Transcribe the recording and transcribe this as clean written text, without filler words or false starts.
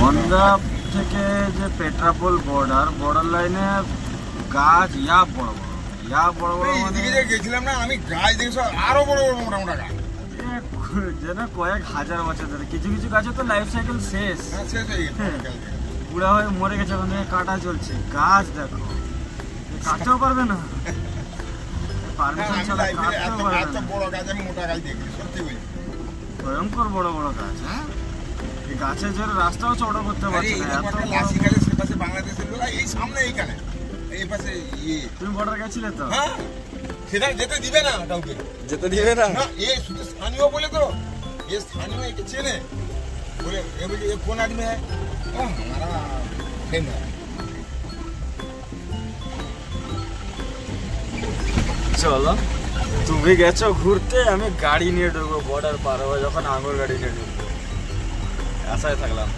বনগা থেকে যে পেট্রাপোল বর্ডার লাইনে গাছ বড় বড় মানে গেছিলাম না আমি, গাছ দেখছি আরো বড় বড় মোটা মোটা গাছ, যেন কয়েক হাজার বছর ধরে। কিছু কিছু গাছে তো লাইফ সাইকেল শেষ, পুরা হয়ে মরে গেছে, ওখান থেকে কাটা চলছে। গাছ দেখো, কাটতেও পারবে না, পারমিশন ছাড়া কাটতেও পারবে না। বড় গাছ আমি মোটা গাছ দেখি, সত্যি বলছি ভয়ঙ্কর বড় বড় গাছ। হ্যাঁ, এই গাছের জন্য রাস্তাও চওড়া করতে পারছে না। এত লাসি গাছের সে পাশে বাংলাদেশের লোক, এই সামনে এইখানে এই পাশে তুমি বর্ডার গেছিলে তো? হ্যাঁ, সেটা যেতে দিবে না, কাউকে যেতে দিবে না। এ শুধু স্থানীয় বলে তো, এ স্থানীয় একে চেনে বলে, এ বলে এ কোন আদমি হ্যাঁ हमारा फ्रेंड है। চলো, তুমি গেছো ঘুরতে, আমি গাড়ি নিয়ে ঢুকবো বর্ডার পার হবো যখন, আঙুর গাড়ি নিয়ে ঢুকবো, আশায় থাকলাম।